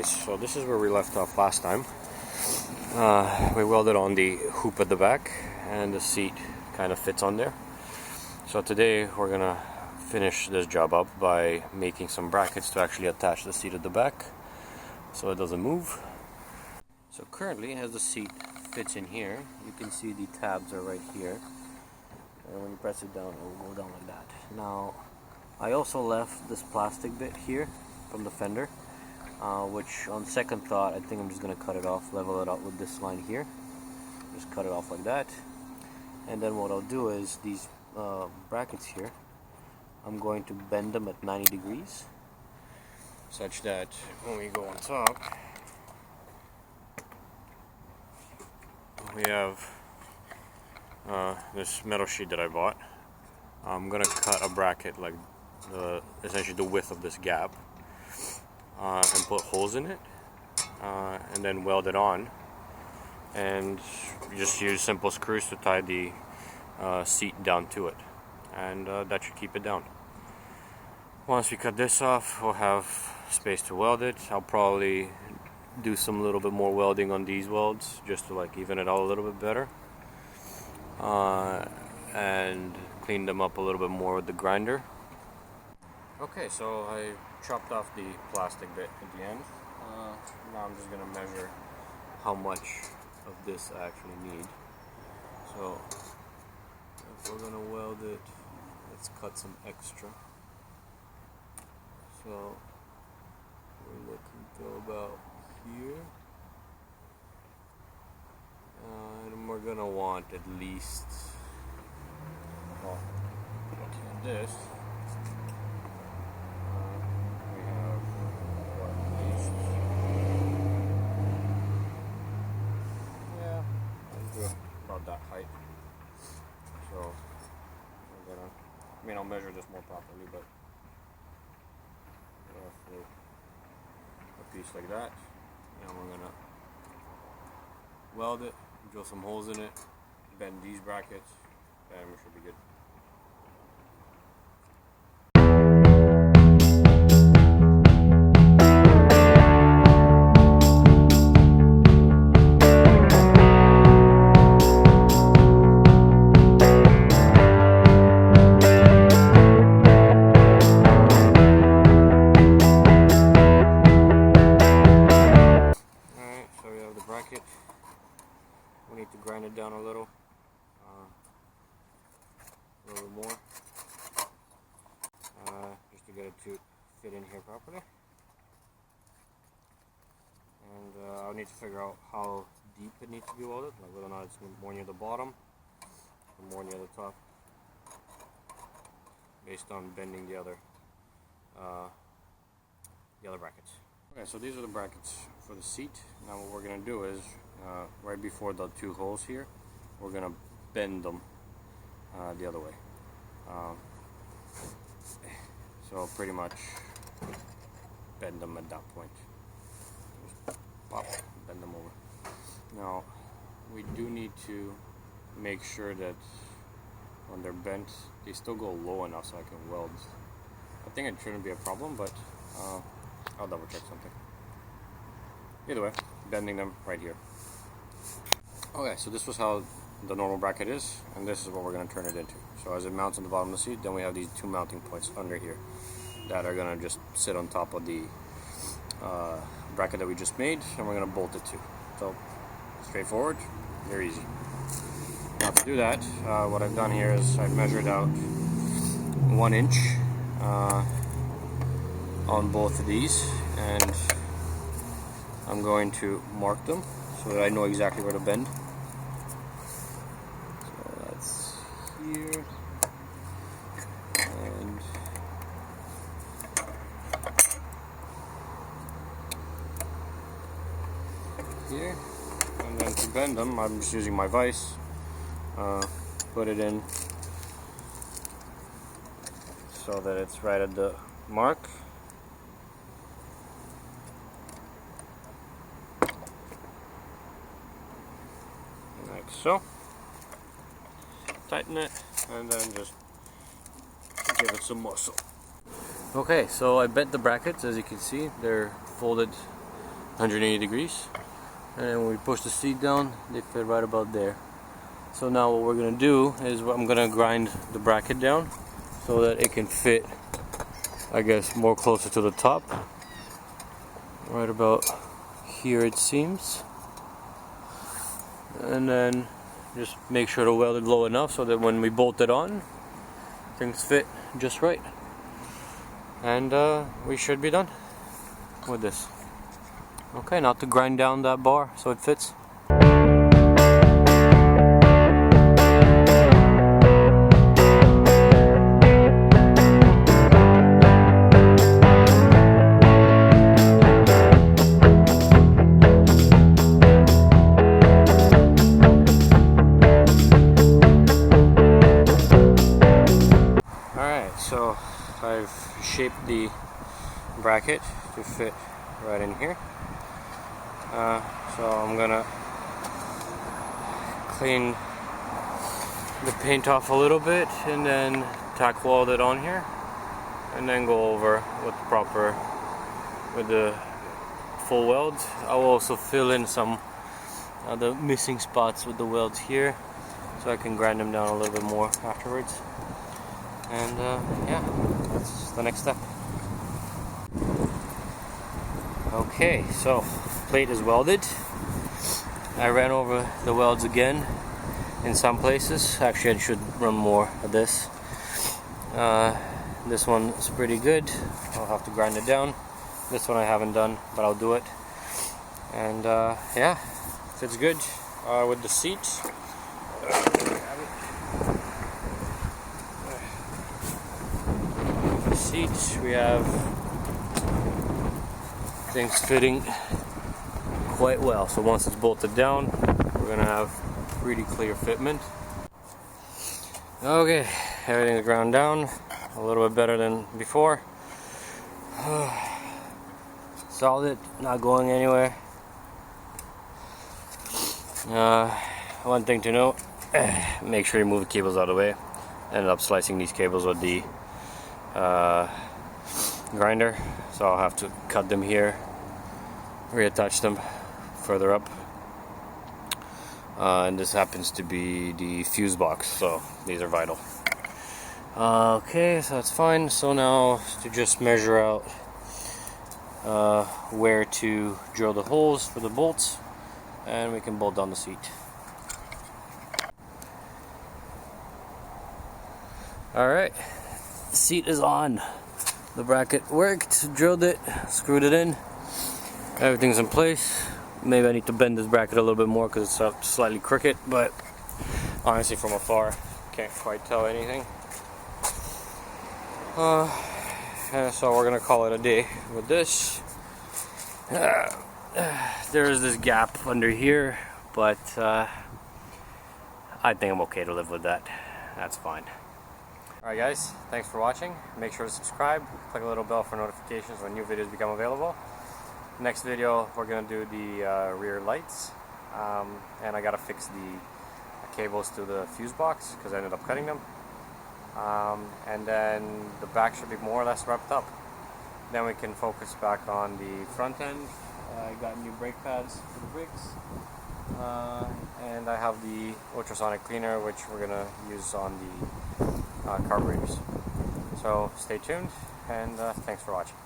guys, so this is where we left off last time. We welded on the hoop at the back and the seat kind of fits on there. So today we're gonna finish this job up by making some brackets to actually attach the seat at the back so it doesn't move. So currently, as the seat fits in here, you can see the tabs are right here, and when you press it down it will go down like that. Now I also left this plastic bit here from the fender, which on second thought I think I'm just going to cut it off, level it out with this line here, just cut it off like that. And then what I'll do is these brackets here, I'm going to bend them at 90 degrees such that when we go on top we have this metal sheet that I bought. I'm going to cut a bracket like essentially the width of this gap, and put holes in it, and then weld it on, and just use simple screws to tie the seat down to it, and that should keep it down. Once we cut this off, we'll have space to weld it. I'll probably do some little bit more welding on these welds just to like even it out a little bit better, and clean them up a little bit more with the grinder. Okay, so I chopped off the plastic bit at the end. Now I'm just going to measure how much of this I actually need. So if we're going to weld it, let's cut some extra. So we're looking to about here. And we're going to want at least, well, looking at this, that height. So we're gonna, I'll measure this more properly, but roughly a piece like that, and we're gonna weld it, drill some holes in it, bend these brackets, and we should be good. We need to grind it down a little bit more, just to get it to fit in here properly. And I'll need to figure out how deep it needs to be welded, like whether or not it's more near the bottom or more near the top, based on bending the other brackets. Okay, so these are the brackets for the seat. Now what we're going to do is, right before the two holes here, we're going to bend them the other way. So pretty much bend them at that point. Just pop, bend them over. Now we do need to make sure that when they're bent, they still go low enough so I can weld. I think it shouldn't be a problem, but I'll double check something. Either way, bending them right here. Okay, so this was how the normal bracket is, and this is what we're going to turn it into. So as it mounts on the bottom of the seat, then we have these two mounting points under here that are going to just sit on top of the bracket that we just made, and we're going to bolt it to. So straightforward, very easy. Now to do that, what I've done here is I've measured out 1 inch on both of these, and I'm going to mark them so that I know exactly where to bend. So that's here, and here, and then to bend them I'm just using my vise, put it in so that it's right at the mark. Like so. Tighten it and then just give it some muscle. Okay, so I bent the brackets. As you can see, they're folded 180 degrees. And then when we push the seat down, they fit right about there. So now what we're going to do is I'm going to grind the bracket down so that it can fit, I guess, more closer to the top. Right about here it seems. And then just make sure to weld it low enough so that when we bolt it on, things fit just right. And we should be done with this. Okay, now to grind down that bar so it fits. Alright, so I've shaped the bracket to fit right in here. So I'm gonna clean the paint off a little bit and then tack weld it on here, and then go over with the full weld. I will also fill in some the missing spots with the welds here, so I can grind them down a little bit more afterwards. And yeah, that's the next step. Okay, so plate is welded. I ran over the welds again in some places. Actually, I should run more of this. This one is pretty good. I'll have to grind it down. This one I haven't done, but I'll do it. And yeah, fits good with the seat. The seats, we have things fitting quite well. So once it's bolted down, we're gonna have pretty clear fitment. Okay, everything's ground down a little bit better than before. Solid, not going anywhere. One thing to note, make sure you move the cables out of the way. Ended up slicing these cables with the grinder, so I'll have to cut them here, reattach them further up. And this happens to be the fuse box, so these are vital. Okay, so that's fine. So now to just measure out where to drill the holes for the bolts, and we can bolt down the seat. Alright, the seat is on. The bracket worked, drilled it, screwed it in. Everything's in place. Maybe I need to bend this bracket a little bit more because it's slightly crooked, but honestly from afar, can't quite tell anything. So we're gonna call it a day with this. There is this gap under here, but I think I'm okay to live with that. That's fine. Alright guys, thanks for watching. Make sure to subscribe, click the little bell for notifications when new videos become available. Next video we're going to do the rear lights, and I got to fix the cables to the fuse box because I ended up cutting them. And then the back should be more or less wrapped up. Then we can focus back on the front end. I got new brake pads for the brakes, and I have the ultrasonic cleaner which we're going to use on the carburetors. So stay tuned, and thanks for watching.